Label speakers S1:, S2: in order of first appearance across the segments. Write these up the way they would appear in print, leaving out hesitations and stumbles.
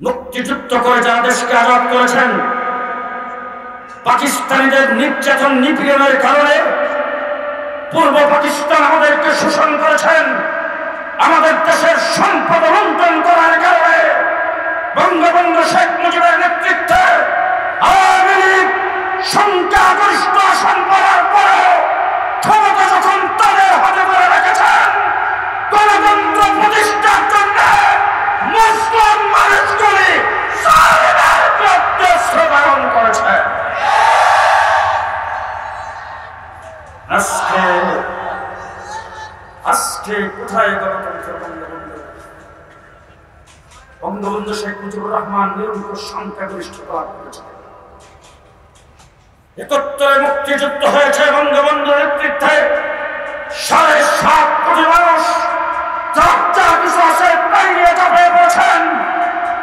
S1: মুক্তিযুদ্ধ করে যারা দেশকে আজাদ করেছেন, পাকিস্তানিদের নির্যাতন নিপীড়নের কারণে পূর্ব পাকিস্তান আমাদেরকে শোষণ করেছেন, আমাদের দেশের সম্পদ লুণ্ঠন করার কারণে বঙ্গবন্ধু শেখ মুজিবের নেতৃত্বে আওয়ামী লীগ সংখ্যাগরিষ্ঠ আসন পাওয়ার পরেও ক্ষমতা যখন তাদের হাতে ধরে রেখেছেন, গণতন্ত্র প্রতিষ্ঠার জন্য মুসলিম মানুষগুলি সালিমের বিরুদ্ধে শ্রোধারণ করেছে। আজকে কোথায় গণতন্ত্র? বঙ্গবন্ধু শেখ মুজিবুর রহমান নিরঙ্কুশ সংখ্যাগরিষ্ঠতা লাভ করেছেন। ৭১ মুক্তিযুদ্ধ হয়েছে বঙ্গবন্ধুর নেতৃত্বে। ৭.৫ কোটি মানুষ যা কিছু আছে তাই নিয়ে ঝাঁপিয়ে পড়েছেন।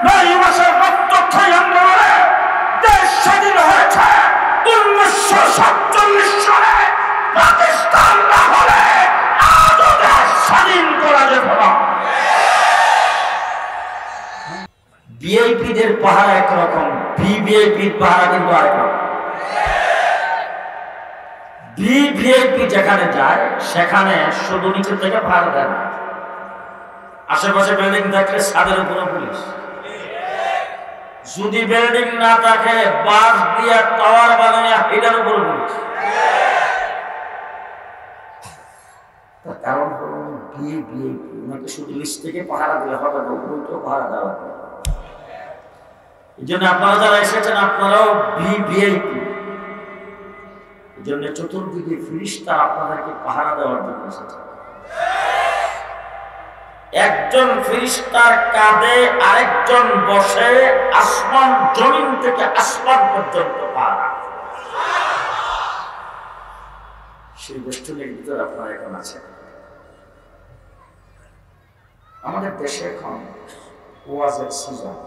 S1: ৯ মাসের রক্তক্ষয়ী আন্দোলনে দেশ স্বাধীন হয়েছে। ১৯৪৭ সালে পাকিস্তান না হলে আজও দেশ স্বাধীন করা যেত না। ভিআইপিদের পাহারা একরকম, ভিভিআইপির পাহারা কিন্তু আরেক রকম। ভিভিআইপি যেখানে যায় সেখানে শুধু নিচে থেকে পাহারা দেয় না, আশেপাশে বিল্ডিং থাকলে ছাদের উপরে পুলিশ, যদি বিল্ডিং না থাকে বাঁশ দিয়ে টাওয়ার বানিয়ে এটার উপরে পুলিশ। কারণ হলো ভিভিআইপি, ওনাকে শুধু নিচ থেকে পাহারা দিলে হবে না, উপরেও পাহারা দেওয়া হবে। এই জন্য আপনারা যারা এসেছেন আপনারাও ভিভিআইপি। এই জন্য চতুর্দিকে ফেরেশতা আপনাদেরকে পাহারা দেওয়ার জন্য এসেছে। একজন ফেরেশতার কাঁধে আরেকজন বসে আসমান জমিন থেকে আসমান পর্যন্ত পাহারা। সেই বেষ্টনীর ভিতরে আপনারা এখন আছেন। আমাদের দেশে এখন ওয়াজের সিজন।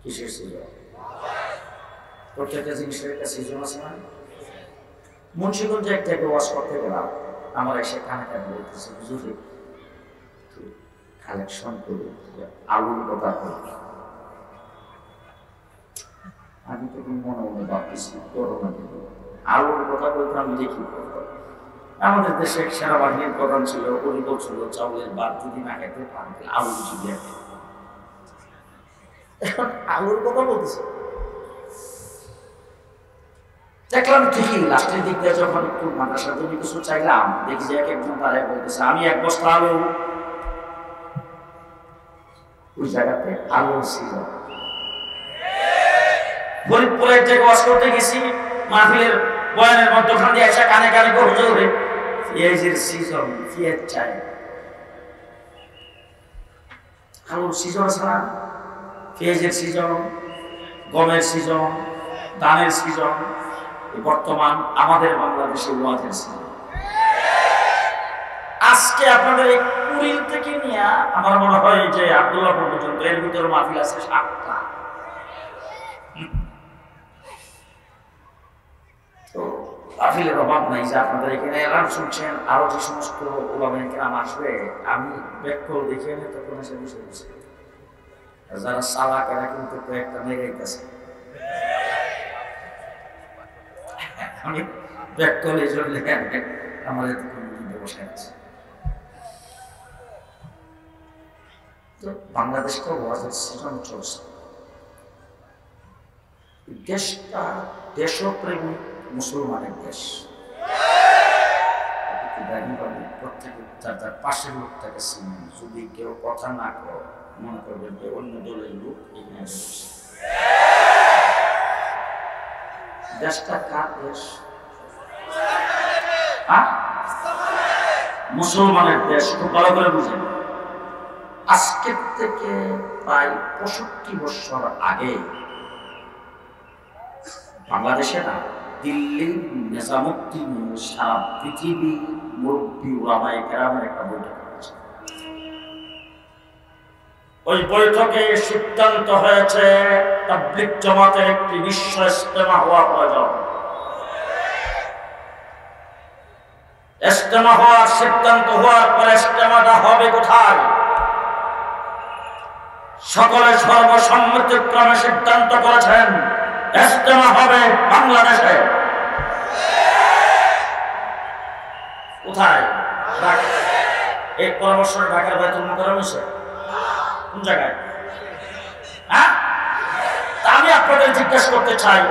S1: কিসের সিজন? প্রত্যেকটা জিনিসের একটা সিজন আছে না? মুন্সিগঞ্জে একটা ওয়াজ করতে গেলাম, আমার এসে কানে কানে বলতেছে, হুজুর কালেকশন করুন, আলুর কথা করুন। আমি তো মনে মনে ভাবতেছি করোনা দেবো, আলুর কথা বলতে আমি দেখি। আমাদের দেশে সেনাবাহিনীর প্রধান ছিল, উনি বলছিল চাউলের বাদ যদি না খেতে পান আলু চুলিয়ে এখন আলুর কথা বলতেছে। দেখলাম ঠিকই লাস্টের দিক দিয়ে যখন একটু মাদ্রাসার জন্য কিছু চাইলাম, দেখি যে এক একজন তারা বলতেছে আমি 1 বস্তা আলু। ওই জায়গাতে আলু ছিল। ফরিদপুরে একটা ওয়াজ করতে গেছি, মাহফিলের বয়ানের মধ্যখান দিয়ে এসে কানে কানে করে হুজুর পেঁয়াজের সিজন, পেঁয়াজ চাই। আলুর সিজন আছে না? পেঁয়াজের সিজন, গমের সিজন, ধানের সিজন। বর্তমান আমাদের বাংলাদেশে ওয়াজের সিজন। আজকে আপনাদের এই কুড়িল থেকে নিয়ে আমার মনে হয় যে আব্দুল্লাহপুর পর্যন্ত এর ভিতরে মাহফিল আছে 7টা। তো মাহফিলের অভাব নাই যে আপনাদের এখানে এলাম শুনছেন। আরো যে সমস্ত ওলামা কেরাম আসবে আমি ব্যাক করে দেখে এনে তখন এসে বসে বসে যারা সালাক এরা কিন্তু কয়েকটা মেঘাইতেছে। আমি ব্যাক করে চললে আমাদের বসে আছে। তো বাংলাদেশকে ওয়াজের সিজন চলছে। দেশটা দেশপ্রেমিক মুসলমানের দেশ। প্রত্যেকে তার পাশের লোকটাকে চিনেন। যদি কেউ কথা না করে মনে করবেন যে অন্য দলের লোক এখানে এসেছে। দেশটা কার দেশ? মুসলমানের দেশ। খুব ভালো করে বুঝেন। আজকের থেকে প্রায় 65 বছর আগে বাংলাদেশে না, দিল্লির নিজামুদ্দিন সারা পৃথিবী মুরব্বী ওলামায়ে কেরামের একটা বৈঠক হয়েছে। ওই বৈঠকে সিদ্ধান্ত হয়েছে তাবলীগ জামাতের একটি বিশ্ব ইজতেমা হওয়া প্রয়োজন। ইজতেমা হওয়ার সিদ্ধান্ত হওয়ার পরে ইজতেমাটা হবে কোথায়? সকলে সর্বসম্মতিক্রমে সিদ্ধান্ত করেছেন ইজতেমা হবে বাংলাদেশে। কোথায়? এই পরামর্শ ঢাকার বাইতুল মুকাররম হয়েছে কোন জায়গায়? হ্যাঁ, আমি আপনাদের জিজ্ঞেস করতে চাই,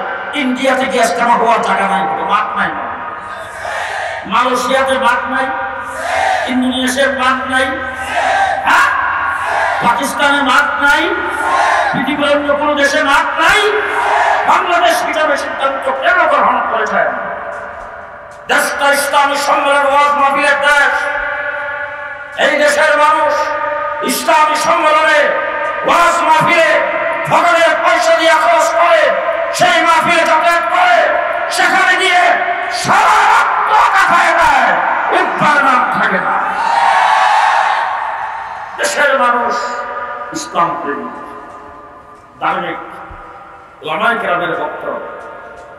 S1: ইন্ডিয়াতে কি ইজতেমা হওয়ার জায়গা নাই? মাঠ নাই? মালয়েশিয়াতে মাঠ নাই? ইন্দোনেশিয়ার মাঠ নাই? হ্যাঁ, পাকিস্তানের মাঠ নাই? পৃথিবীর অন্য কোনো দেশে মাঠ নাই? বাংলাদেশ হিসাবে সিদ্ধান্ত কেন গ্রহণ করেছেন? দেশটা ইসলামী সম্মেলন ওয়াজ মাহফিলের দেশ। এই দেশের মানুষ ইসলামী সম্মেলনে ওয়াজ মাহফিলে ভগবানের পয়সা দিয়ে খরচ করে, সেই মাহফিলে যাতায়াত করে, সেখানে গিয়ে সারা রাত কাটায় দেয়, উদ্ধার নাম থাকে না। দেশের মানুষ ইসলাম প্রেমী, ধার্মিক, উলামায়ে কেরামের ভক্ত।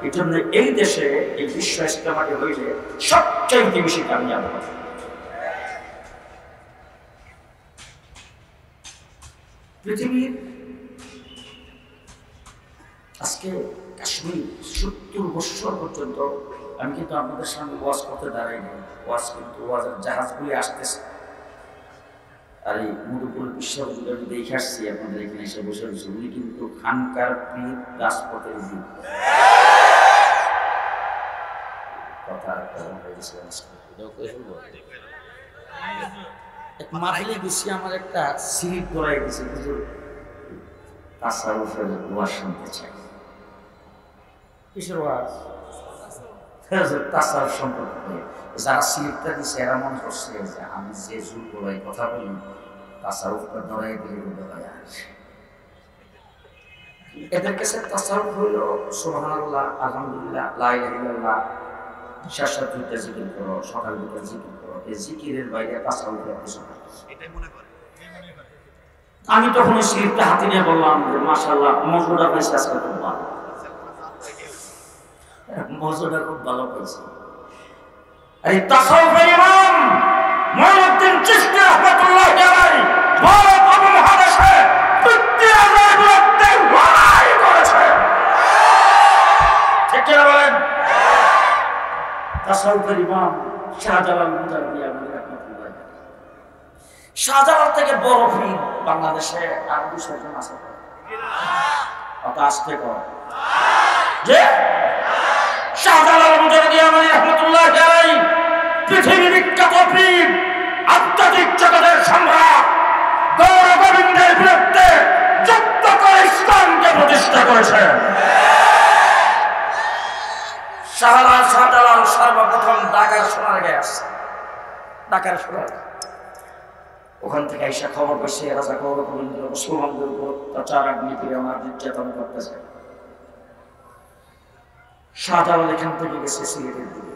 S1: এই জন্য এই দেশে এই বিশ্ব ইজতেমাটি হইলে সবচেয়ে বেশি কামিয়াব হবে। পৃথিবীর আজকে কাশ্মীর 70 বছর পর্যন্ত আমি কিন্তু আপনাদের সামনে ওয়াজ করতে দাঁড়াইনি। ওয়াজ কিন্তু ওয়াজের জাহাজগুলি আসতেছে। আর এই মধুপুর বিশ্ববিদ্যালয় আমি দেখে আসছি, আপনাদের এখানে এসে বসে রয়েছে, উনি কিন্তু খানকার পীর রাজপথের যুগ কথা এক মাহফিলে গেছি, আমার একটা সিলিপ করাই গেছে, কিন্তু তাসাউফের ওয়াজ শুনতে চাই। কিসের ওয়াজ? তাসাউফ সম্পর্কে যারা সিলিপটা দিচ্ছে এরা মনে করছে যে আমি যে জোর করাই কথা বলি তাসাউফটা ধরাই দিলে হয়। এদের কাছে তাসাউফ হইল সুবহানাল্লাহ, আলহামদুলিল্লাহ, লা ইলাহা ইল্লাল্লাহ, শেষ রাত দুইটা জিকির করো, সকাল দুইটা জিকির করো। এই জিকিরের বাইরে তাসাউফের কিছু না। আমি তখন সিলিপটা হাতে নিয়ে বললাম যে মাশাআল্লাহ, মজুরা পাইছে আজকে খুব ভালো, মজুরা খুব ভালো পাইছে। এই তাসাউফের ইমাম মুঈনুদ্দিন চিশতি রাহমাতুল্লাহি আলাইহি ভারত উপমহাদেশে 50,000 বিরুদ্ধে লড়াই করেছে। ঠিক কি বলেন? তাসাউফের ইমাম শাহজালাল মুজাদ্দিদ রাহমাতুল্লাহি আলাইহি। শাহজালাল থেকে বড় পীর বাংলাদেশে আর 200 জন আছে। কথা আসতে কর যে শাহজালাল মুজাদ্দিদ রাহমাতুল্লাহি আলাইহি পৃথিবী বিখ্যাত পীর, আধ্যাত্মিক জগতের সম্রাট, গৌর গোবিন্দের বিরুদ্ধে যুদ্ধ করে ইসলামকে প্রতিষ্ঠা করেছেন। শাহজালাল সর্বপ্রথম ঢাকার সোনারগাঁয়ে আসছে। ঢাকার সোনারগাঁ, ওখান থেকে আইসা খবর পেয়েছে রাজা গৌর গোবিন্দ মুসলমানদের উপর অত্যাচার নিপীড়ন নির্যাতন করতেছে। শাহজালাল এখান থেকে গেছে সিলেটের দিকে।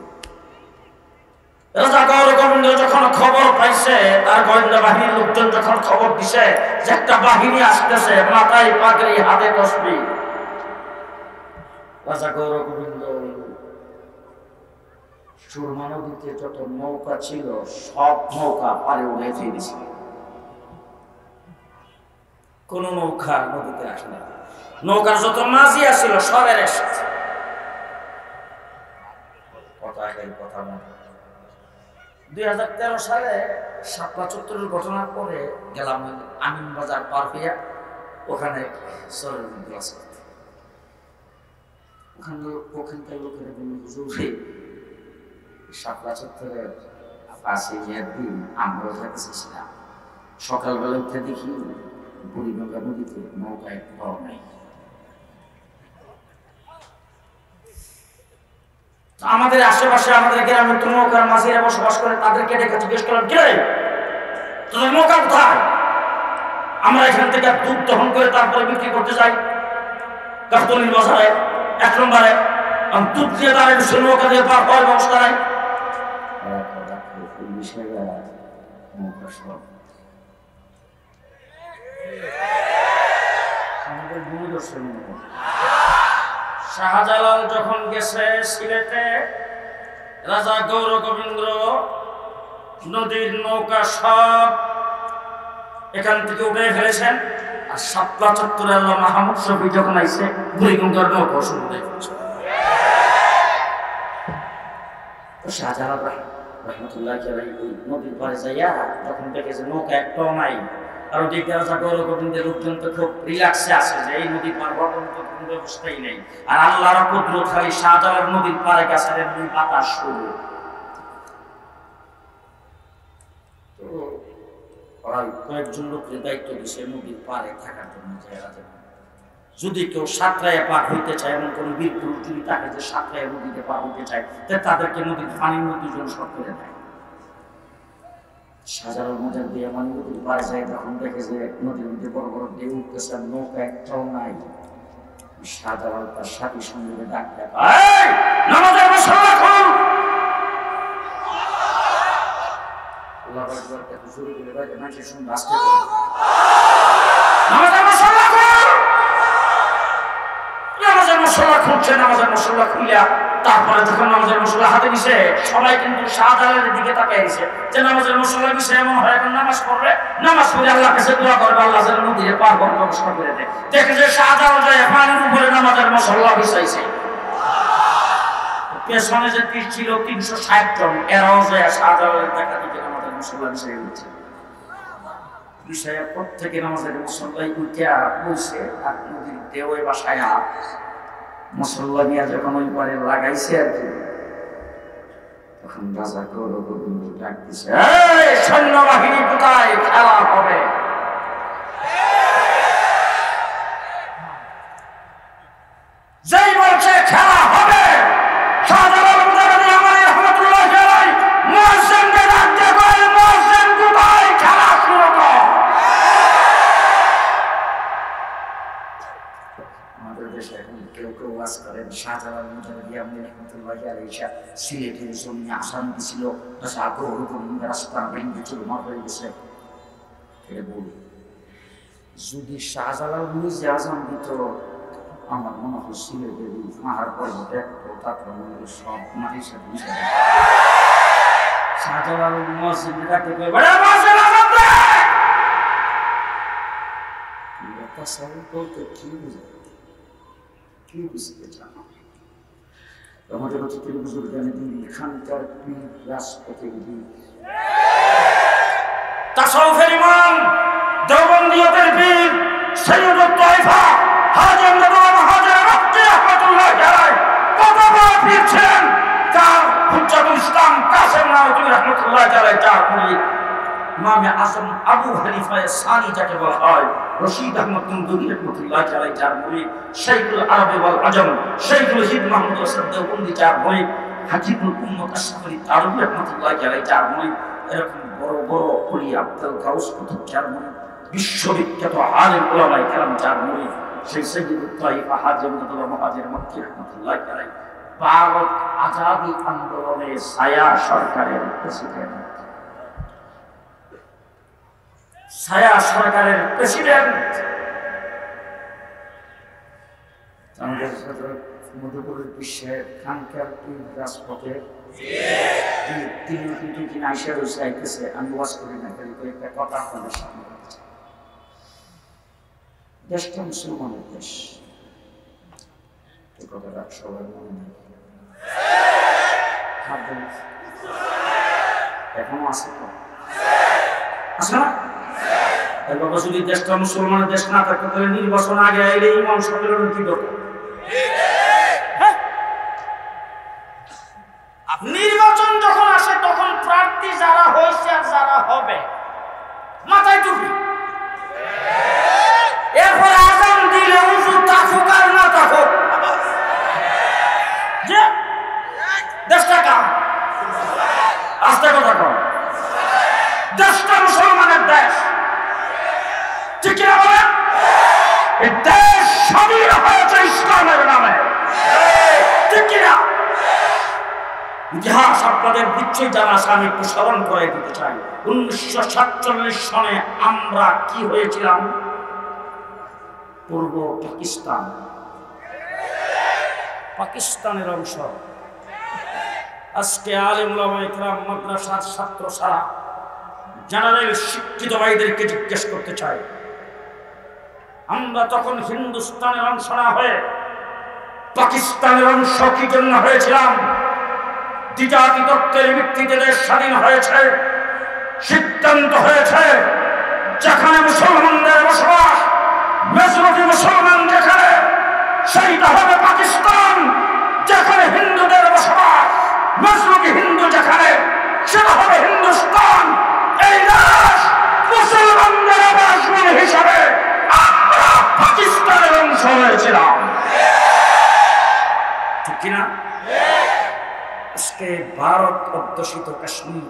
S1: রাজা গৌর গোবিন্দ যখন খবর পাইছে, তার গোয়েন্দা বাহিনীর লোকজন যখন খবর দিছে যে একটা বাহিনী আসতেছে, মাথায় পাগড়ি, হাতে তসবিহ, রাজা গৌর গোবিন্দ সুরমা নদীতে যত নৌকা ছিল সব নৌকা পারে উড়ে ফিরেছিল। কোন নৌকা নদীতে আসে না। নৌকার যত মাঝি আসছিল সবের এসেছে। কথা 2013 সালে শাপলা চত্বরের ঘটনার পরে গেলাম আমিন বাজার পার হইয়া, ওখানে ক্লাস করতে। ওখানকার লোকেরা হুজুরে শাপলা চত্বরের পাশে একদিন আমরাও যেতে চেয়েছিলাম। সকালবেলা উঠে দেখি বুড়িগঙ্গা নদীতে নৌকায় পাওয়া নাই। আমাদের আশেপাশে আমাদের গ্রামে তো নৌকার মাঝিরা বসবাস করে, তাদেরকে ডেকে জিজ্ঞেস করলাম, কে তোদের নৌকা কোথায়? আমরা এখান থেকে দুধ দহন করে তারপরে বিক্রি করতে যাই গাবতলীর বাজারে 1 নম্বরে, দুধ দিয়ে দাঁড়ায় সে নৌকা দিয়ে পার হওয়ার ব্যবস্থা নাই। শাহজালাল যখন গেছে সিলেটে, রাজা গৌর গোবিন্দ নদীর নৌকা সব এখান থেকে উঠে ফেলেছেন। আর শাপলা চত্বরে আল্লাহ মাহমুদ শফি যখন আইছে বুড়িগঙ্গার নৌকা শুরু হয়ে গেছে। তো শাহজালাল রহমতুল্লাহ ওই নদীর পাড়ে যাইয়া যখন দেখেছে নৌকা একটাও নাই, আর ওদিকে রাজা গৌরগোবিন্দের লোকজন তো খুব রিল্যাক্সে আছে যে এই নদী পার হওয়ার মতো কোনো ব্যবস্থাই নেই, আর আল্লাহর কুদরত খালি শাহজালাল নদীর পাড়ে গেছে দুই বাতাস শুরু। তো ওরা কয়েকজন লোকের দায়িত্ব দিছে নদীর পাড়ে থাকার জন্য, যদি কেউ সাঁতরাইয়া পার হইতে চায়, এমন কোন বীর পুরুষ যদি তাকে যে সাঁতরাইয়া নদীতে পার হইতে চায়, তাদেরকে নদীর পানির মধ্যে জন সব করে দেয়। শাহজালাল মজার দিয়ে আমার নদীর পাড়ে যায়, তখন দেখে যে নদীর মধ্যে বড় বড় ঢেউ উঠতেছে, নৌকা একটাও নাই। শাহজালাল তার সাথী সঙ্গে ডাক দেয়, নামাজের মশলা খুন। আল্লাহু আকবার, এত জোরে বলে ভাই মানুষের সঙ্গে আসতে নামাজের মশলা খুন। নামাজের মশলা খুঁজছে, নামাজের মশলা খুলিয়া তারপরে যখন নামাজের মশলা হাতে নিছে, সবাই কিন্তু শাহজালালের দিকে তাকিয়ে দিছে যে নামাজের মশলা বিষয় এমন হয়, এখন নামাজ পড়বে, নামাজ পড়ে আল্লাহর কাছে দোয়া করবে, আল্লাহ যেন নদীতে পার হওয়ার ব্যবস্থা করে দেয়। দেখে যে শাহজালাল যায় পানির উপরে নামাজের মশলা বিছাইছে, পেছনে যে তীর ছিল 360 জন, এরাও যায় শাহজালালের দেখা দিকে নামাজের মশলা বিছাই উঠছে। বিষয়ে প্রত্যেকে নামাজের মশলাই উঠিয়া বলছে, আর নদীর ঢেউয়ে বাসায় মশলা নিয়ে যখন ওই পারে লাগাইছে আর কি, তখন রাজা গৌরগোবিন্দ ডাক দিছে, সৈন্যবাহিনী কোথায়, খেলা হবে। যেই বলছে খেলা হবে, শাহজালাল রহমতুল্লাহ আলাইহি মুয়াজ্জিনকে ডাক দিয়ে কয়, মুয়াজ্জিন কোথায়, খেলা শুরু কর। আমাদের দেশে এখন কেউ কেউ ওয়াজ করেন শাহজালাল রহমতুল্লাহ আলাইহি সিলেটের জমিনে আসাম দিছিল, রাস্তা ভেঙে চুরমার হয়ে গেছে। এটা বলি, যদি শাহজালাল নিজে আজান দিত, আমার মনে হয় সিলেটের পাহাড় পর্বতে তারপর সব মাটির সাথে মিশে যায়। শাহজালাল মসজিদে ডাকতে কই, বড় মসজিদ আজান দে। এটা সব বলতে কি বুঝে, কি বুঝতে চান? আমাদের হচ্ছে বুজুর্গ খানকার পীর রাজপথের বীর, তাসাউফের ইমাম, দেওবন্দিয়তের বীর, সৈয়দুত তায়েফা হাজী নবুল মুহাজির মক্কি রাহমাতুল্লাহ আলাইহি কত বড় পীর ছিলেন, তার হুজ্জাতুল ইসলাম কাসেম নাওয়াতুল্লাহ রাহমাতুল্লাহ আলাইহি, তার পরে ইমাম আযম আবু হানিফা সানি যাকে বলা হয়, রশিদ আহমদ গঙ্গোহী রাহমাতুল্লাহ আলাইহি, যার মুরিদ শাইখুল আরব ওয়াল আজম শাইখুল হিদ মাহমুদ ওয়াসাদ দেওবন্দি, যার মুরিদ হাকিমুল উম্মত আশরাফ আলী তারুবী রাহমাতুল্লাহ আলাইহি, যার মুরিদ এরকম বড় বড় ওলি আব্দুল গাউস কুতুব, যার মুরিদ বিশ্ববিখ্যাত আলেম উলামায়ে কেরাম, যার মুরিদ সেই সৈয়দুত তায়েফা হাজী নবুল মুহাজির মক্কি রাহমাতুল্লাহ আলাইহি, ভারত আজাদী আন্দোলনে ছায়া সরকারের প্রেসিডেন্ট, ছায়া সরকারের প্রেসিডেন্ট। আমাদের মধ্যপ্রদেশ বিশ্বের খানকার পীর রাজপথে তিনি কিন্তু যিনি আইসা রয়েছে আইতেছে, আমি ওয়াজ করি না, একটা কথা আপনাদের সামনে বলতে চাই। দেশটা মুসলমানের দেশ, এই কথাটা সবার মনে নেই, এখনো আছে তো, আছে না? বাবা, যদি দেশটা মুসলমানের দেশ না থাকতো তাহলে নির্বাচন আগে আইলে ইমাম সম্মেলন কি দরকার? নির্বাচন যখন আসে তখন প্রার্থী যারা হয়েছে আর যারা হবে মাথায় টুপি, এরপরে আজান দিলে উজু থাকুক আর না থাকুক, যে দেশটা কাম আস্তে কথা কম, দেশটা মুসলমানের দেশ, ঠিক কিনা বলেন? এই দেশ স্বাধীন হয়েছে ইসলামের নামে, ঠিক কিনা? ইতিহাস আপনাদের নিশ্চয়ই জানা আছে, আমি একটু স্মরণ করে দিতে চাই। 1947 সনে আমরা কি হয়েছিলাম? পূর্ব পাকিস্তান, পাকিস্তানের অংশ। আজকে আলেম ওলামায়ে কেরাম, মাদ্রাসার ছাত্র সারা জেনারেল শিক্ষিত ভাইদেরকে জিজ্ঞেস করতে চাই, আমরা তখন হিন্দুস্তানের অংশ না হয়ে পাকিস্তানের অংশ কি জন্য হয়েছিলাম? দ্বিজাতি তত্ত্বের ভিত্তিতে দেশ স্বাধীন হয়েছে, সিদ্ধান্ত হয়েছে যেখানে মুসলমানদের বসবাস, মেজরিটি মুসলমান যেখানে, সেইটা হবে পাকিস্তান। যেখানে হিন্দুদের বসবাস, মেজরিটি হিন্দু যেখানে, সেটা হবে হিন্দুস্তান। এই দেশ মুসলমানদের আবাসভূমি হিসাবে আমরা পাকিস্তানের অংশ হয়েছিলাম, ঠিক কিনা? আজকে ভারত অধ্যুষিত কাশ্মীর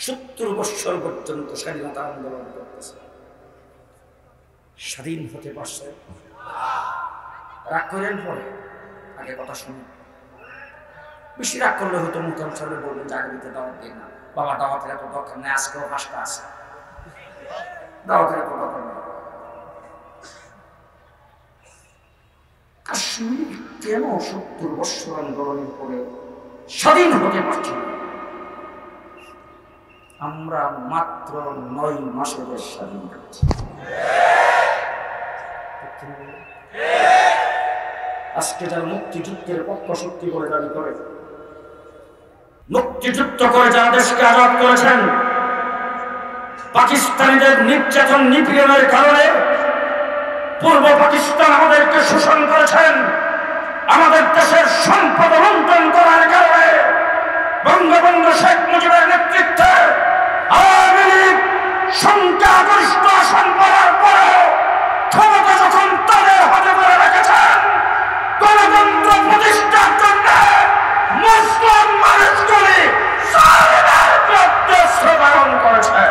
S1: 70 বৎসর পর্যন্ত স্বাধীনতা আন্দোলন করতেছে, স্বাধীন হতে পারছে। রাগ করেন পরে, আগে কথা শুনুন। বেশি রাগ করলে হয়তো মুখম সাহেব বলবেন যে আগে দিতে দাওয়াত দিন না, বাবা দাওয়াতের এত দরকার নেই, আজকেও 5টা আছে, দাওয়াতের এত দরকার নেই। কাশ্মীর কেন 70 বৎসর আন্দোলনের পরে স্বাধীন হতে পারছি? আমরা মাত্র 9 মাসে দেশ স্বাধীন করেছি। আজকে যারা মুক্তিযুদ্ধের পক্ষ শক্তি বলে দাবি করে, মুক্তিযুদ্ধ করে যারা দেশকে আজাদ করেছেন, পাকিস্তানিদের নির্যাতন নিপীড়নের কারণে পূর্ব পাকিস্তান আমাদেরকে শোষণ করেছেন, আমাদের দেশের সম্পদ লুণ্ঠন করার কারণে বঙ্গবন্ধু শেখ মুজিবের নেতৃত্বে আওয়ামী লীগ সংখ্যাগরিষ্ঠ আসন পাওয়ার পরে ক্ষমতা যখন তাদের হাতে ধরে রেখেছেন, গণতন্ত্র প্রতিষ্ঠার জন্য মুসলিম মানুষগুলি ধারণ করেছে।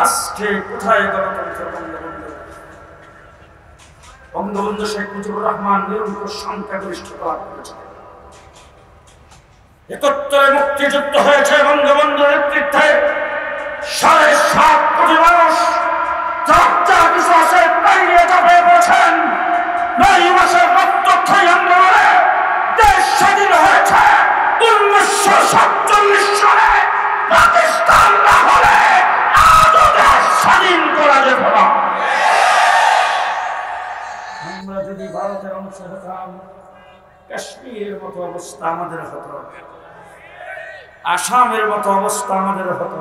S1: আজকে কোথায় গণতন্ত্র? বঙ্গবন্ধু শেখ মুজিবুর রহমান নিরঙ্কুশ সংখ্যাগরিষ্ঠতা লাভ করেছে। 71 মুক্তিযুদ্ধ হয়েছে বঙ্গবন্ধুর নেতৃত্বে, 7.5 কোটি মানুষ যা কিছু আছে বাইরে যাবে বলেছেন। 9 মাসের রক্তক্ষয়ী আন্দোলনে দেশ স্বাধীন হয়েছে। 1947 সালে পাকিস্তান না হলে আজও দেশ স্বাধীন করা যেত না। আমরা যদি ভারতের অংশ হতাম, কাশ্মীরের মতো অবস্থা আমাদের হতো, আসামের মতো অবস্থা আমাদের হতো।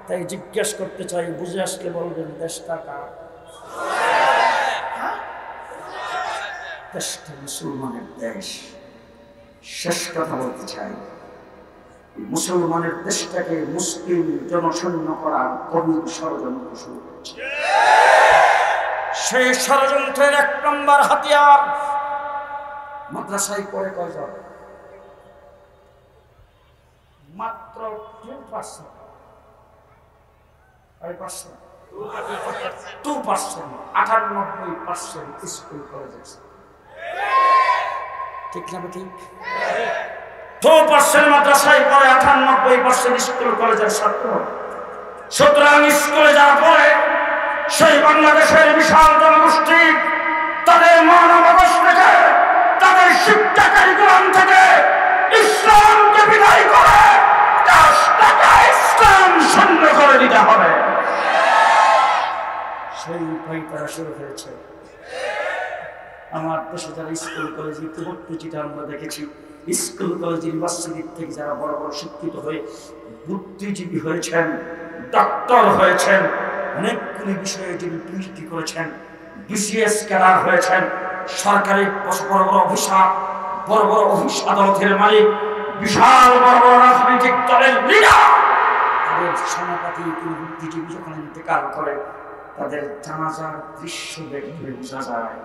S1: তাই জিজ্ঞেস করতে চাই, বুঝে আসলে বলবেন দেশটা কার? দেশটা মুসলমানের দেশ। শেষ কথা বলতে চাই, মুসলমানের দেশটাকে মুসলিম জনশূন্য করার গভীর ষড়যন্ত্র শুরু হয়েছে। সেই ষড়যন্ত্রের 1 নম্বর হাতিয়ার মাদ্রাসায় পড়ে কয়জন? মাত্র 2%, 98% স্কুল কলেজ আছে, ঠিক না? ঠিক। 2% মাদ্রাসায় পড়ে, 98% স্কুল কলেজের ছাত্র। সুতরাং স্কুলে যারা পড়ে, সেই বাংলাদেশের বিশাল জনগোষ্ঠী তাদের মানবাবস থেকে, তাদের শিক্ষা কারিকুলাম থেকে ইসলামকে বিদায় করে দেশটাকে ইসলাম শূন্য করে দিতে হবে। সেই উপায় তারা শুরু হয়েছে। আমার দেশে যারা স্কুল কলেজে ভর্তি, যেটা আমরা দেখেছি, স্কুল কলেজ ইউনিভার্সিটির থেকে যারা বড় বড় শিক্ষিত হয়ে বুদ্ধিজীবী হয়েছেন, ডাক্তার হয়েছেন, অনেকগুলি বিষয়ে যিনি পিএইচডি করেছেন, বিসিএস ক্যাডার হয়েছেন, সরকারি বড় বড় অফিসার, বড় বড় অফিস আদালতের মালিক, বিশাল বড় বড় রাজনৈতিক দলের লিডার, তাদের সমাপতি কোনো বুদ্ধিজীবী যখন ইন্তেকাল করে, তাদের জানাজার দৃশ্য দেখলে বোঝা যায়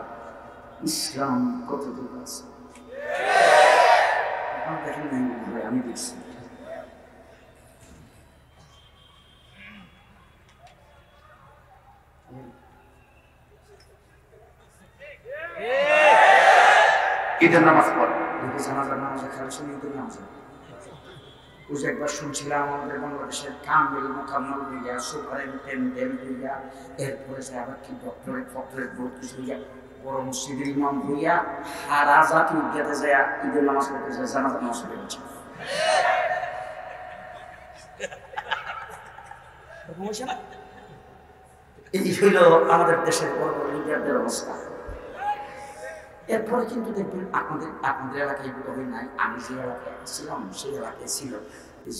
S1: ইসলাম কতটুকু আছে। দেখেন নাই, আমি দেখছি। ঈদের নামাজ পড়ে, জানাজার নামাজ খেয়াল শুনে ঈদের নামাজ। বুঝে একবার শুনছিলাম আমাদের বাংলাদেশের কামিল মোকাম্মল হইয়া, সুপারিনটেন্ডেন্ট হইয়া, এরপরে সে আবার কি ডক্টরেট ভর্তি হইয়া, বড় মসজিদের ইমাম হইয়া, আর আজাদ ঈদগাতে যায় ঈদের নামাজ পড়তে যায়, জানাজার নামাজ পড়ে গেছে। এই হইল আমাদের দেশের বড় বড় লিডারদের অবস্থা। এরপরে কিন্তু দেখবেন আপনাদের এলাকায় এগুলো হয় নাই। আমি যে এলাকায় ছিলাম সেই এলাকায় ছিল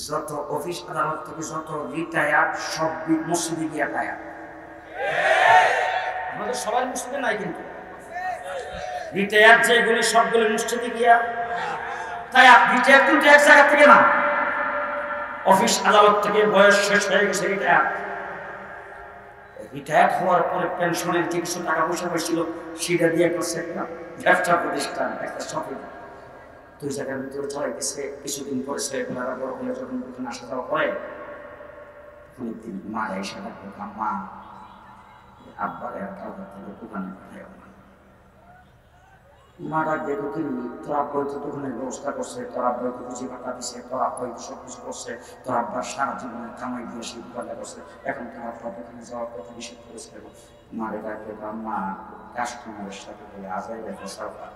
S1: যত অফিস আদালত থেকে যত রিটায়ার্ড সব মসজিদে গিয়া টায়ার। আমাদের সবাই মসজিদে নাই, কিন্তু রিটায়ার্ড যেগুলি সবগুলো মসজিদে গিয়া টায়ার। রিটায়ার্ড কিন্তু এক জায়গা থেকে না, অফিস আদালত থেকে বয়স শেষ হয়ে গেছে রিটায়ার্ড হওয়ার পরে পেনশনের যে কিছু টাকা পয়সা হয়েছিল সেটা দিয়ে করছে একটা ব্যবসা প্রতিষ্ঠান, একটা শপিং। দুই জায়গার ভিতরে চালাইতেছে। কিছুদিন পরে ছেলেপেলারা বড় হলে যখন দোকানে আসা যাওয়া করে, অনেকদিন মা এসে ডাকতো, মা আব্বারে কাউকে থেকে দোকানে পাঠায়। মা ডাক দেখো কি, তোর আব্বাই তো দোকানের ব্যবস্থা করছে, তোর আব্বাই তো বুঝি পাঠা দিছে, তোর আব্বাই তো সব কিছু করছে, তোর আব্বার সারা জীবনে কামাই দিয়ে সেই দোকানটা করছে, এখন তোর আব্বা দোকানে যাওয়ার কথা নিষেধ করেছে। মারে ডাক দেখো, মা কাস্টমারের সাথে আজাই দেখো সাফা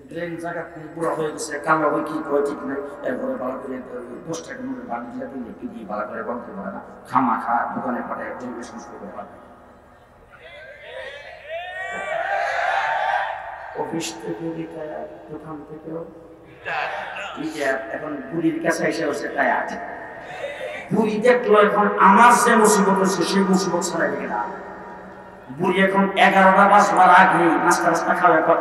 S1: ব্রেন জায়গা পুরো হয়ে গেছে, কামড়া বই কি কয় ঠিক নাই। এরপরে ভালো করে 10 টাকা নোটের বাড়ি দিয়ে দিলে পিটি ভালো করে বন্ধ করে না, খামা খা দোকানে পাঠায় পরিবেশন শুরু করে পাঠায়। অফিস থেকে রিটায়ার, দোকান থেকেও রিটায়ার, এখন বুড়ির কাছে এসে হচ্ছে টায়ার। বুড়ি দেখলো এখন আমার যে মুসিবত হচ্ছে সেই মুসিবত ছাড়া দেখে না। বুড়ি এখন 11টা বাজবার আগে নাস্তা রাস্তা খাওয়ার পর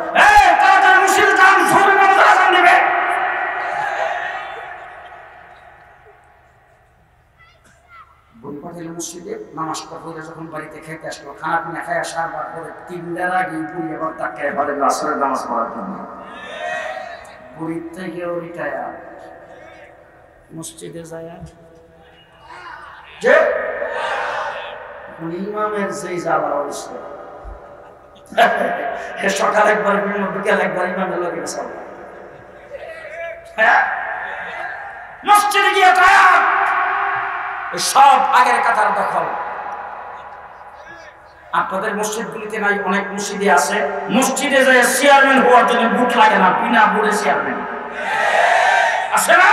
S1: বুড়ি পাঠাইল মসজিদে, নামাজটা পড়ে যখন বাড়িতে খেতে আসলো, খানা পিনা খাই আসার পরে 3টার আগে বুড়ি এবার তাকে পাঠাইল আসরের নামাজ পড়ার জন্য। বুড়ির থেকেও রিটায়ার, মসজিদে যায় যে ইমামের যেই জ্বালা হয়েছে, সকাল একবার বিকেল একবার ইমামের লোক মসজিদে গিয়ে সব আগের কাতার দখল। আপনাদের মসজিদগুলিতে নাই, অনেক মসজিদে আছে। মসজিদে যায় চেয়ারম্যান হওয়ার জন্য বুট লাগে না, বিনা বুড়ে চেয়ারম্যান আছে না।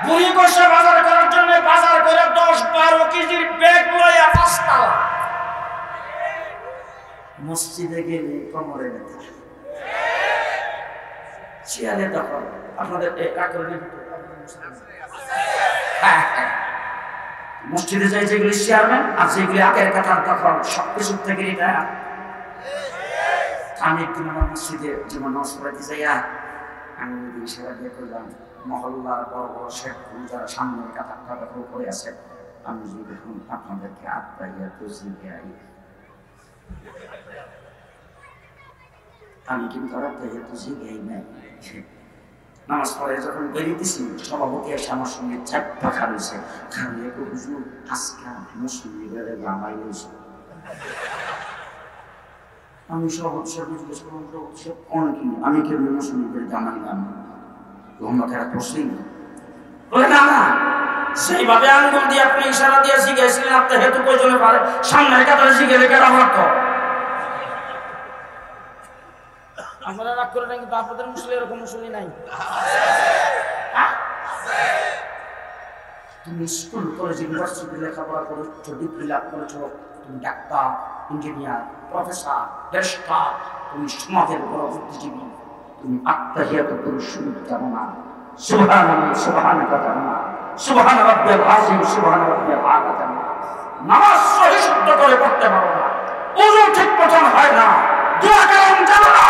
S1: বুড়ি বসে বাজার করার জন্য বাজার করে 10-12 কেজির ব্যাগ লইয়া 5 তালা। মসজিদে গেলে কোমরে ব্যথা, চেয়ারে দখল। আপনাদের মসজিদে যাই যেগুলি চেয়ারম্যান আর যেগুলি আগের কাতার দখল, সবকিছু থেকে রিটায়ার। আমি একদিন আমার মসজিদে যেমন নামাজ পড়াইতে যাইয়া আমি ইশারা দিয়ে করলাম, মহল্লার বড় বড় শেখগুলো যারা সামনের কাতারটা দখল করে আছে, আমি যদি দেখুন আপনাদেরকে আত্মাইয়া তুজিয়াই, আমি কিন্তু আর আত্মাইয়া তুজিয়াই নাই। নামাজ পড়ে যখন বেরিয়েছি, সভাপতি এসে আমার সঙ্গে চাপটা খাড়িয়েছে, খাড়িয়ে হুজুর আজকে মুসলিমের লামাই হয়েছে। আমি সভাপতি জিজ্ঞেস করলাম, কোন কি আমি কেন মুসলিমের জামাই নাম ঘুমাতে প্রশ্নই না। বলে না না, সেইভাবে আঙ্গুল দিয়ে আপনি ইশারা দিয়ে শিখেছিলেন, আপনার হেতু প্রয়োজনে পারে সামনের কাতারে শিখে রেখে রাখত। আপনারা রাগ করে না, কিন্তু আপনাদের মুসলিম এরকম মুসলিম নাই। তুমি স্কুল কলেজ ইউনিভার্সিটি লেখাপড়া করেছ, ডিগ্রি লাভ করেছ, তুমি ডাক্তার, ইঞ্জিনিয়ার, প্রফেসর, ব্যারিস্টার, তুমি সমাজের বড় বুদ্ধিজীবী, তুমি আত্মাহিয়াত পরিশুদ্ধ জানো না। সুবহানাল্লাহ, সুবহানাকা জানো না, সুবহান রাব্বিয়াল আযীম, সুবহান রাব্বিয়াল আ'লা জানো না। নামাজ সহি শুদ্ধ করে পড়তে পারো না, ওযু ঠিক মতন হয় না, দোয়া কালাম জানো না,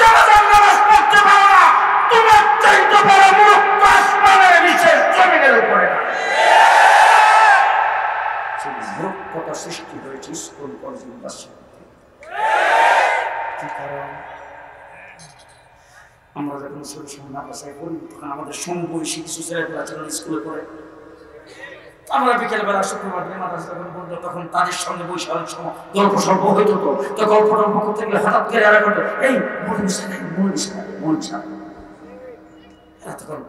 S1: জানাজার নামাজ পড়তে পারো না, তোমার চাইতে বড় মূর্খ আসমানের নিচে জমিনের উপরে না। মূর্খতা সৃষ্টি হয়েছে স্কুল কলেজ ইউনিভার্সিটি। কি কারণ? আমরা যখন সরিষার মাদ্রাসায় পড়ি তখন আমাদের সমবয়সী কিছু ছেলেপেলা ছিল স্কুলে পড়ে, আমরা বিকেলবেলা শুক্রবার দিনে মাদ্রাসা যখন বলতো তখন তাদের সঙ্গে বসে অনেক সময় গল্প সল্প হইত। তো গল্প টল্প করতে গেলে হঠাৎ করে এরা করতো, এই এরা তখন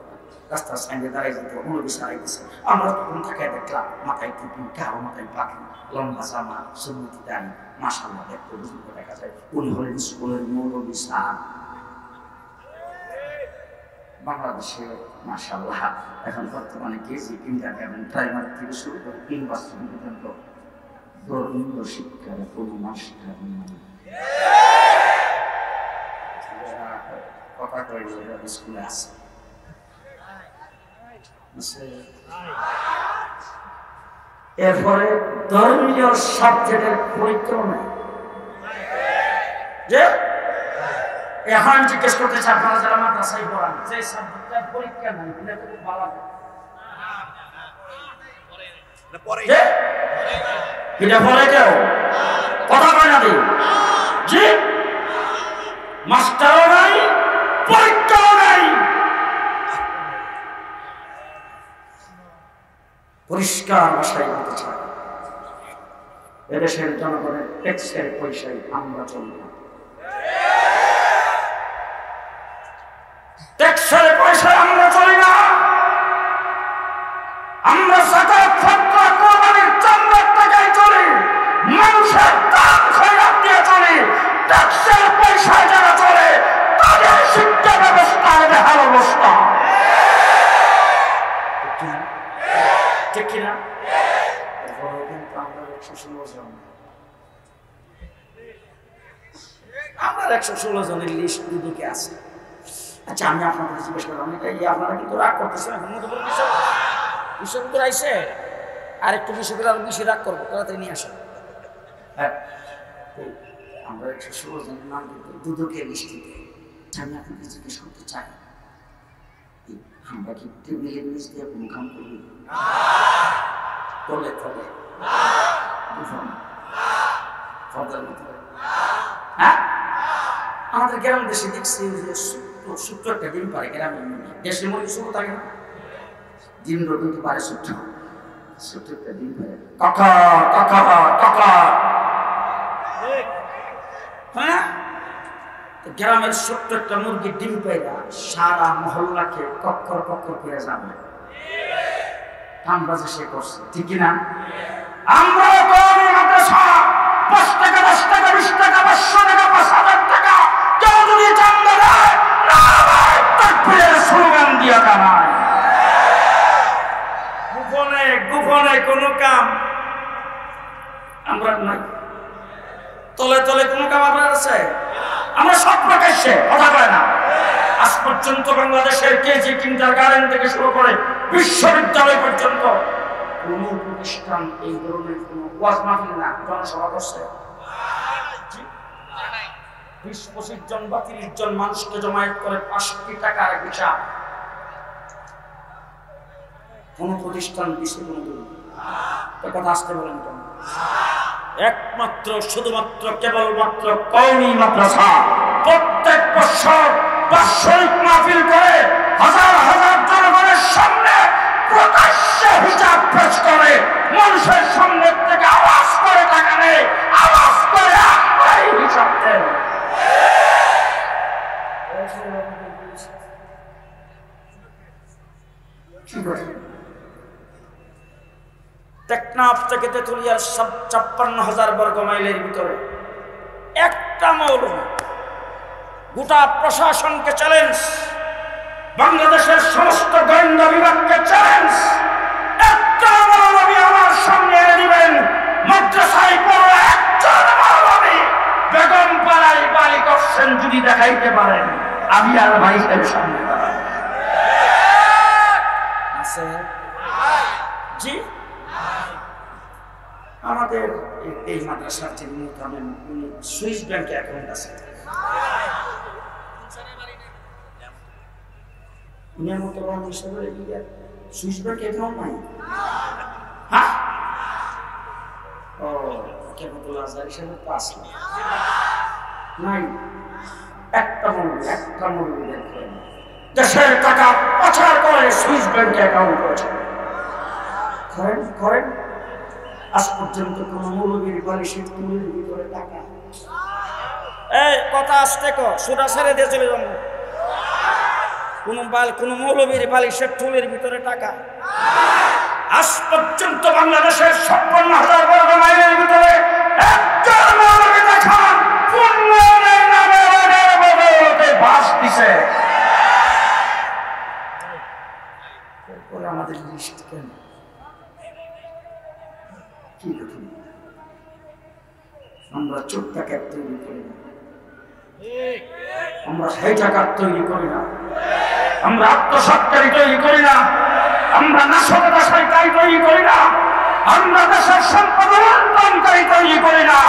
S1: রাস্তার সাইডে দাঁড়িয়ে যেত, মৌলবী সারাইতেছে। আমরা তখন তাকে দেখলাম, মাথায় টুপি, কারো মাথায় পাখি, লম্বা জামা, সুন্নতি দাড়ি, মাশাআল্লাহ দেখতে বুঝতে দেখা যায় উনি হলেন স্কুলের মৌলবী সাহেব। বাংলাদেশে মাশাআল্লাহ এখন বর্তমানে কেজি কিন্ডারগার্টেন প্রাইমারি থেকে শুরু করে ইউনিভার্সিটি পর্যন্ত ধর্মীয় শিক্ষার কোনো মাস্টার নেই। কথা কইল স্কুলে আছে এরপরে ধর্মীয় সাবজেক্টের পরীক্ষাও নেই। যে এখন জিজ্ঞেস করতে চাই আপনারা যারা মাদ্রাসায় পড়ান যে সাবজেক্টের পরীক্ষা নাই এটা তো ভালো এটা পরে কেউ কথা কয় না দিই জি মাস্টারও নাই পরীক্ষাও নাই। পরিষ্কার ভাষায় বলতে চাই এদেশের জনগণের ট্যাক্সের পয়সায় আমরা চলব না। ট্যাক্সের পয়সায় আমরা চলি না। আমরা যাতায়াত ফতোয়া কোরবানির চামড়ার টাকায় চলি, মানুষের দাম খয়রাত দিয়ে চলি। ট্যাক্সের পয়সায় যারা চলে তাদের শিক্ষা ব্যবস্থা হবে ভালো অবস্থা। ঠিক কিনা? আমরা 116 জনের লিস্ট দুদিকে আছে। আচ্ছা আমি আপনাদের জিজ্ঞেস করলাম আপনারা কিন্তু রাগ করতেছেন এখন বিষয় উত্তর আইসে আর একটু বিষয়গুলো আরো বেশি রাগ করবো তাড়াতাড়ি নিয়ে আসেন। হ্যাঁ আমরা 116 জনের নাম কিন্তু দুদকে লিস্ট দিতে আমি আপনাদের জিজ্ঞেস করতে চাই আমরা কি টেবিলের নিচ দিয়ে কোনো কাম করি? তলে তলে হ্যাঁ আমাদের গ্রাম দেশে দেখছি যে ছোট্ট একটা ডিম পারে গ্রামে দেশের মধ্যে ছোট থাকে না ডিম কিন্তু পারে ছোট্ট ছোট্ট একটা ডিম পারে কাকা কাকা কাকা হ্যাঁ গ্রামের ছোট্ট একটা মুরগির ডিম পাইরা সারা মহল্লাকে কক্কর কক্কর করে যাবে কামবাজে সে করছে ঠিক না? আমরা কওমি মাদ্রাসা 5 টাকা 10 টাকা 20 টাকা 500 টাকা 5000 টাকা কেউ যদি চান্দা দেয় নারায়ে তাকবীরের স্লোগান দিয়া কামায়। গোপনে গোপনে কোনো কাম আমরা নাই, তলে তলে কোনো কাম আপনার আছে? আমরা সব প্রকাশ্যে কথা কয় না। আজ পর্যন্ত বাংলাদেশের কেজি কিন্ডারগার্টেন থেকে শুরু করে বিশ্ববিদ্যালয় পর্যন্ত কোন প্রতিষ্ঠান এই ধরনের কোন ওয়াজ মাহফিল না জনসভা করছে? 20-25 জন বা 30 জন মানুষকে জমায়েত করে 5 টাকার হিসাব কোন প্রতিষ্ঠান দিচ্ছে? কোন কথা আসতে বলেন কেন? একমাত্র শুধুমাত্র কেবলমাত্র কওমি মাদ্রাসা প্রত্যেক বছর বাৎসরিক মাহফিল করে হাজার হাজার জনগণের সামনে প্রকাশ্যে হিসাব পেশ করে, মানুষের সামনে থেকে আওয়াজ করে টাকা নেই, আওয়াজ করে আমরাই হিসাব দেন। টেকনাফ থেকে তেঁতুলিয়ার 56,000 বর্গ মাইলের ভিতরে একটা মৌলবী গোটা প্রশাসনকে চ্যালেঞ্জ, বাংলাদেশের সমস্ত গোয়েন্দা বিভাগকে চ্যালেঞ্জ, একটা মৌলবী আমার সামনে এনে দিবেন মাদ্রাসায় পড়ো একজন মৌলবী বেগম পাড়ায় বাড়ি করছেন যদি দেখাইতে পারেন আমি আর ভাইয়ের সামনে আছে জি। আমাদের এই মাদ্রাসার যিনি মোহতামিম উনি সুইস ব্যাংকে অ্যাকাউন্ট আছে, উনার মতো হিসাবে সুইস ব্যাংকে অ্যাকাউন্ট নাই। হ্যাঁ ও কেবল আজহার হিসাবে তো আসলো নাই। একটা মৌলবী দেশের টাকা পাচার করে সুইস ব্যাংকে অ্যাকাউন্ট করেছে করেন। আজ পর্যন্ত কোন মৌলবীর বালিশের টুলের ভিতরে টাকা এই কথা আসতে কো সুরা ছেড়ে দিয়ে চলে যাবো। কোন মৌলবীর বালিশের টুলের ভিতরে টাকা আজ পর্যন্ত বাংলাদেশের 56,000 বর্গ মাইলের ভিতরে একজন মৌলবী দেখান উন্নয়নের নামে বাস দিছে। এরপরে আমাদের লিস্ট কেন কি কঠিন, আমরা চোখটা ক্যাপ তৈরি করি না, আমরা হাইজাকার তৈরি করি না, আমরা আত্মসৎকারী তৈরি করি না, আমরা নাশকতা শয়তানি তৈরি করি না, আমরা দেশের সম্পদ লুণ্ঠনকারী তৈরি করি না,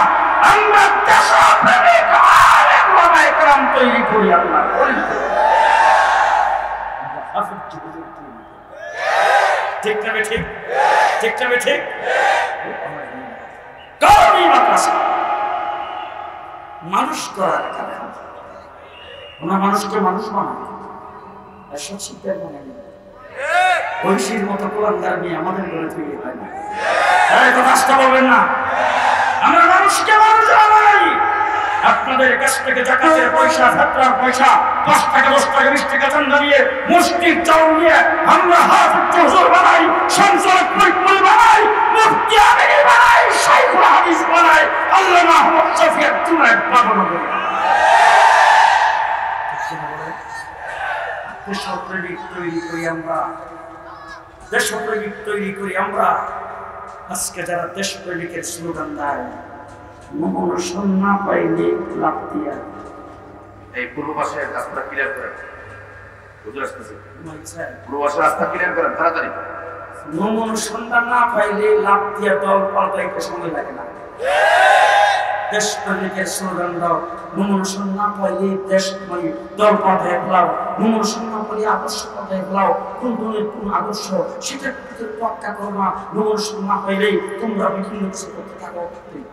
S1: আমরা দেশপ্রেমিক আলেম ওলামায়ে কেরাম তৈরি করি। আল্লাহ ঠিক না ঠিক, ঠিক না ঠিক। মাদ্রাসা মানুষ করার কারখানা, ওনা মানুষকে মানুষ বানায়, এসব শিক্ষার মানে নেই। ঐশীর মতো কোরআনদার নিয়ে আমাদের ঘরে তৈরি হয় না। কথা বলবেন না, আমরা মানুষকে মানুষ বানাই। আপনাদের কাছ থেকে জাকাতের পয়সা, ছাত্রার পয়সা, 5 টাকা 10 টাকা 20 টাকা চান্দা নিয়ে, মুষ্টির চাউল নিয়ে আমরা হাফেজ হুজুর বানাই, সংসদ পরিপূর্ণ বানাই, মুফতি আমির বানাই, শাইখুল হাদিস বানাই, আল্লামা আহমদ শফিউর তুরাইব বানানো করি। দেশপ্রেমিক তৈরি করি আমরা, দেশপ্রেমিক তৈরি করি আমরা। আজকে যারা দেশপ্রেমিকের স্লোগান দেয়, মনোসন না পাইলে লাভ দিয়া,
S2: এই পূর্ব পাশের রাস্তা ক্লিয়ার করেন, হুজুর আসতেছে, পূর্ব পাশের রাস্তা ক্লিয়ার করেন তাড়াতাড়ি।
S1: মনোসন্ধান না পাইলে লাভ দিয়া দল পাল্টাইতে সময় লাগে না। দেশপ্রেমিকের স্লোগান দাও, মনোসন না পাইলে দেশ দল পাল্টাই ফেলাও, মনোসন না পাইলে আদর্শ পাল্টাই ফেলাও। কোন দলের কোন আদর্শ সেটার ভিতরে তোয়াক্কা করো না। মনোসন না পাইলেই তোমরা বিভিন্ন কিছু করতে থাকো।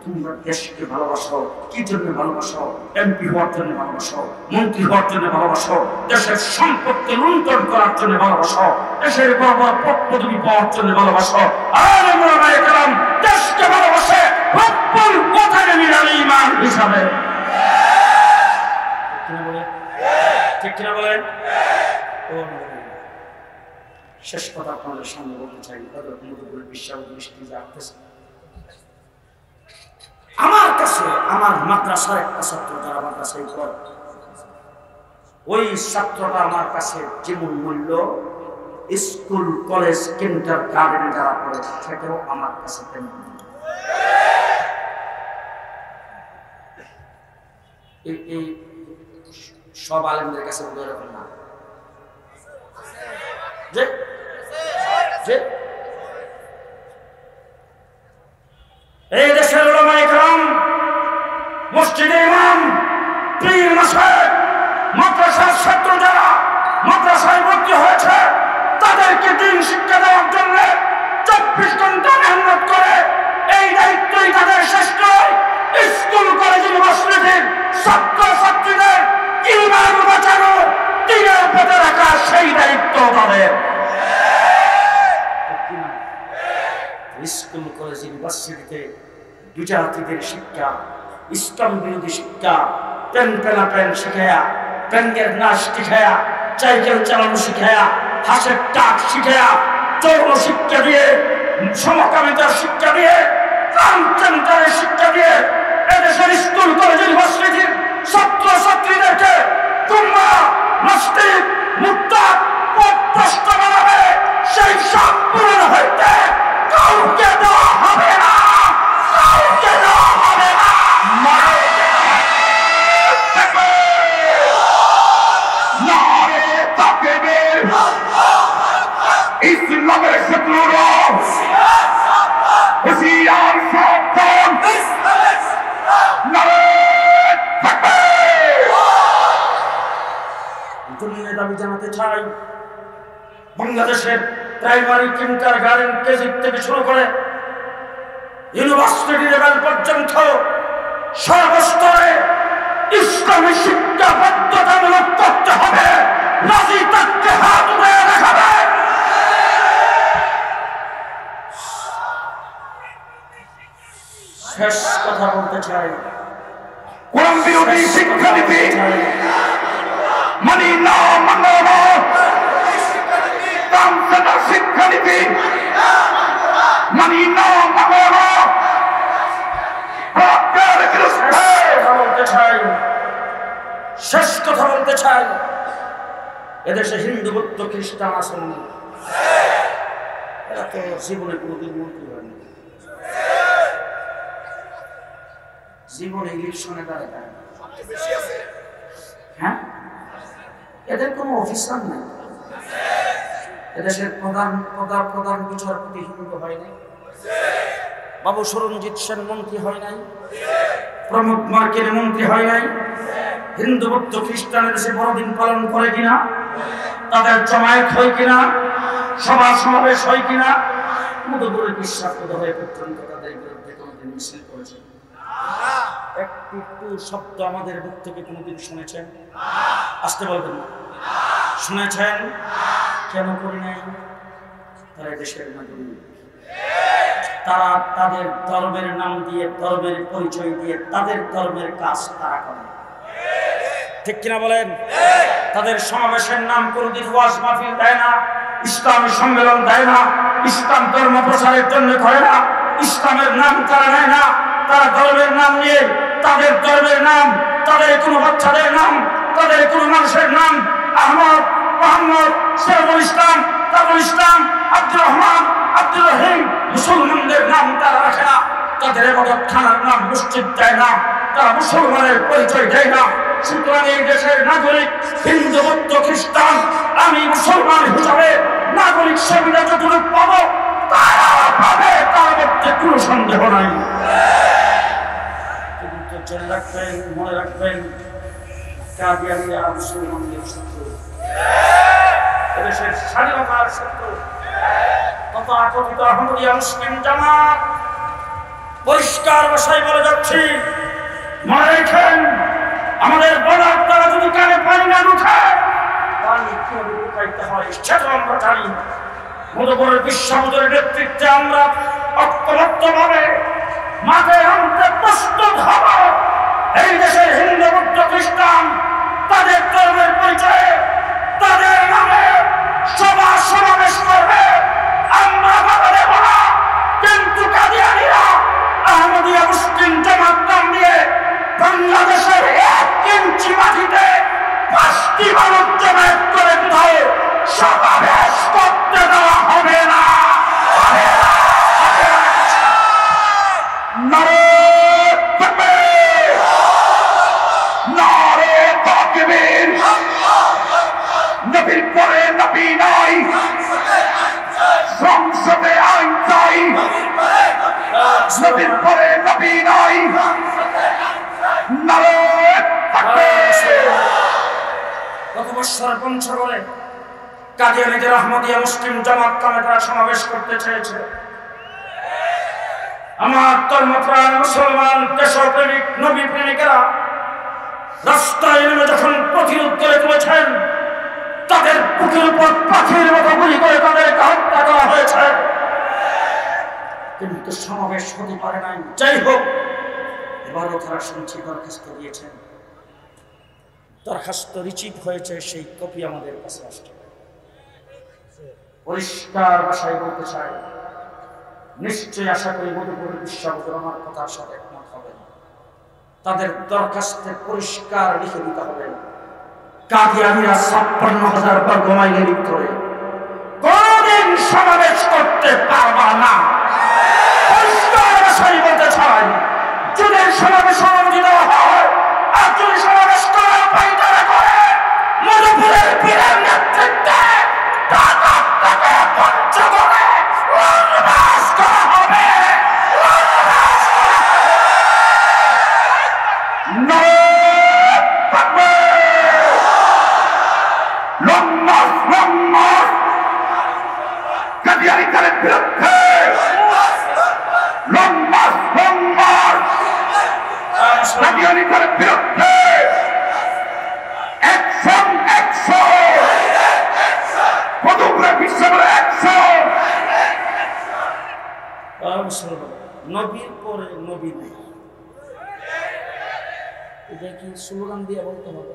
S1: তোমরা দেশকে ভালোবাসো, কি জন্য ভালোবাসো? এমপি হওয়ার জন্য ভালোবাসো, মন্ত্রী হওয়ার জন্য ভালোবাসো, দেশের সম্পদকে লুণ্ঠন করার জন্য ভালোবাসো, দেশের বড় বড় পদ পদবি পাওয়ার জন্য ভালোবাসো। আর ওলামায়ে কেরাম দেশকে ভালোবাসে রব্বুল ওয়াতানে মিনাল ঈমান হিসাবে। ঠিক কিনা বলেন? শেষ কথা আপনাদের সামনে বলতে চাই, আমার কাছে আমার মাদ্রাসার একটা ছাত্র যারা মাদ্রাসায় পড়ে, ওই ছাত্রটা আমার কাছে যেমন মূল্য, স্কুল কলেজ কিন্ডার গার্ডেনে যারা পড়ে সেটাও আমার কাছে তেমন। এই সব আলেমদের কাছে এরকম না যে এই দেশের উলামায়ে কেরাম, মসজিদের ইমাম, পীর মাশায়েখ, মাদ্রাসার ছাত্র যারা মাদ্রাসায় ভর্তি হয়েছে, তাদেরকে দিন শিক্ষা দেওয়ার জন্য 24 ঘন্টা মেহনত করে। এই দায়িত্বই তাদের শেষ নয়। স্কুল কলেজ ইউনিভার্সিটির ছাত্র ছাত্রীদের ঈমান বাঁচানো, দিনের পথে রাখা, সেই দায়িত্ব তাদের। স্কুল কলেজ ইউনিভার্সিটিতে বিজাতিদের শিক্ষা, ইসলাম বিরোধী শিক্ষা, পেন শিখায়া, ব্যাংকের নাচ শিখায়া, সাইকেল চালানো শিখায়া, হাসের টাক শিখায়া, যৌন শিক্ষা দিয়ে, সমকামিতার শিক্ষা দিয়ে, ট্রান্সজেন্ডারের শিক্ষা দিয়ে এদেশের স্কুল কলেজ ইউনিভার্সিটির ছাত্র ছাত্রীদেরকে তোমরা নাস্তিক, মুরতাদ, পথভ্রষ্ট বানাবে। সেই সব পূরণ হইতে কাউকে দেওয়া হবে না, কাউকে দেওয়া হবে না।
S2: ইসলামের শত্রুরা হুঁশিয়ার সাবধান,
S1: দাবি জানাতে চাই, বাংলাদেশের প্রাইমারি কিন্ডার গার্ডেন কেজি থেকে শুরু করে ইউনিভার্সিটি লেভেল পর্যন্ত সর্বস্তরে ইসলামী শিক্ষা বাধ্যতামূলক করতে হবে। রাজি থাকতে হাত উঠে দেখাবে। শেষ কথা বলতে চাই,
S2: কোরআন বিরোধী শিক্ষানীতি মানি না, মানো না। শিক্ষানীতি মানি না, মানো না।
S1: শেষ কথা বলতে চাই, এদেশে হিন্দু, বৌদ্ধ, খ্রিস্টান আছেন, এরা তো জীবনে কোনোদিন মন্ত্রী হয়নি, জীবনে ইলেকশনে দাঁড়ায় না। হ্যাঁ, এদের কোনো অফিসার নেই। এদেশের প্রধান বিচারপতি হিন্দু হয় নাই, বাবু সরঞ্জিৎ সেন মন্ত্রী হয় নাই, প্রমোদ মার্কের মন্ত্রী হয় নাই। হিন্দু বৌদ্ধ খ্রিস্টানের দেশে বড়দিন পালন করে কিনা, তাদের জমায়েত হয় কিনা, সভা সমাবেশ হয় কিনা, মধুপুরের বিশ্বাসপদ হয়ে পর্যন্ত তাদের বিরুদ্ধে কোনোদিন মিছিল করেছেন? একটু শব্দ আমাদের মুখ থেকে কোনোদিন শুনেছেন? আসতে বলবেন না, শুনেছেন? কেন করি নাই? তারা দেশের নাগরিক, তারা তাদের ধর্মের নাম দিয়ে, ধর্মের পরিচয় দিয়ে তাদের ধর্মের কাজ তারা করে, ঠিক কিনা বলেন? তাদের সমাবেশের নাম কোনদিন ওয়াজ মাহফিল দেয় না, ইসলামী সম্মেলন দেয় না, ইসলাম ধর্ম প্রচারের জন্য করে না, ইসলামের নাম তারা নেয় না। তারা ধর্মের নাম নিয়ে তাদের ধর্মের নাম, তাদের কোনো বাচ্চাদের নাম, তাদের কোনো মানুষের নাম, আহমদ, মোহাম্মদ, সৈয়দুল ইসলাম, তাজুল ইসলাম, আব্দুর রহমান, আব্দুর রহিম, মুসলমানদের নাম তারা রাখে না। তাদের ইবাদতখানার নাম মসজিদ দেয় না, তারা মুসলমানের পরিচয় দেয় না। সুতরাং এই দেশের নাগরিক হিন্দু বৌদ্ধ খ্রিস্টান, আমি মুসলমান হিসাবে নাগরিক সুবিধা যতটুকু পাবো তারা পাবে, তার মধ্যে কোনো সন্দেহ নাই। কিন্তু জেনে রাখবেন, মনে রাখবেন, কাদিয়ানীরা মুসলমানদের শত্রু, এদেশের স্বাধীনতার শত্রু। তথাকথিত আহমদিয়া মুসলিম জামাত পরিষ্কার ভাষায় বলে যাচ্ছি, মনে রাখেন, আমাদের বড় আপনারা যদি কানে পানি না ঢুকে, পানি কিভাবে ঢুকাইতে হয় সেটা আমরা জানি। মধুপুরের বিশ্ববিদ্যালয়ের নেতৃত্বে আমরা ঐক্যবদ্ধভাবে মাঠে আনতে প্রস্তুত হব। এই দেশের হিন্দু বৌদ্ধ খ্রিস্টান তাদের ধর্মের পরিচয়ে তাদের নামে সভা সমাবেশ করবে, আমরা বাধা দেব না। কিন্তু কাদিয়ানীরা আহমদিয়া মুসলিম জামাত নাম দিয়ে বাংলাদেশের 1 ইঞ্চি মাটিতে 5টি মানুষ জমায়েত করে কোথাও সমাবেশ করতে দেওয়া হবে না। নবীর পরে নবী নাই, সংসদে আইন চাই। নবীর পরে নবী নাই, গত বছর পঞ্চগড়ে কাদিয়ানীদের আহমদিয়া মুসলিম জামাত নামে তারা সমাবেশ করতে চেয়েছে। আমার ধর্মপ্রাণ মুসলমান দেশপ্রেমিক নবী প্রেমিকেরা রাস্তায় নেমে যখন প্রতিরোধ করে তুলেছেন, তাদের বুকের উপর পাখির মতো গুলি করে তাদেরকে হত্যা করা হয়েছে, কিন্তু সমাবেশ হতে পারে নাই। যাই হোক, এবারও তারা শুনছি দরখাস্ত দিয়েছেন, দরখাস্ত রিসিভ হয়েছে, সেই কপি আমাদের কাছে আসছে। পরিষ্কার ভাষায় বলতে চাই, নিশ্চয়ই আশা করি মধুপুর বিশ্ববিদ্যালয় আমার কথার সাথে একমত হবেন। তাদের দরখাস্তে পরিষ্কার লিখে দিতে হবে, কাদিয়ানীরা 56,000 বর্গ মাইলের ভিতরে কোনদিন সমাবেশ করতে পারবা না। পরিষ্কার ভাষায় বলতে চাই, যদি সমাবেশ অনুমোদিত হয় আর যদি সমাবেশ করার উপায় তারা করে, মধুপুরের পীরের নেতৃত্বে তাকে পঞ্চগড়ে উন্মাস করা হবে। কাদিয়ানীদের বিরুদ্ধে কাদিয়ানীদের বিরুদ্ধে মধুপুরের বিশ্ববিদ্যালয়ে 100। নবীর পরে নবী নেই, এটা কি স্লোগান দিয়ে বলতে হবে?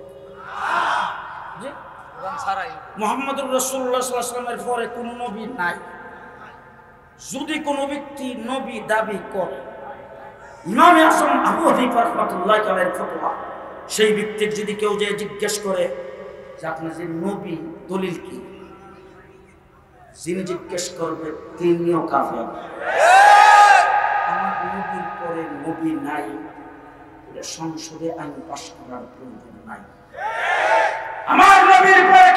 S1: মুহাম্মদুর রাসূলুল্লাহ সাল্লাল্লাহু আলাইহি ওয়াসাল্লামের পরে কোন নবী নাই। যদি কোনো ব্যক্তি নবী দাবি করে, ইমাম আযম আবু হানিফা রাহমাতুল্লাহি আলাইহির ফতোয়া, সেই ব্যক্তির যদি কেউ যে জিজ্ঞেস করে যে আপনার যে নবী দলিল কি, যিনি জিজ্ঞেস করবে তিনিও কাফের। আমার নবীর পরে নবী নাই, এটা সংসদে আইন পাস করার প্রয়োজন নাই। আমার নবীর পরে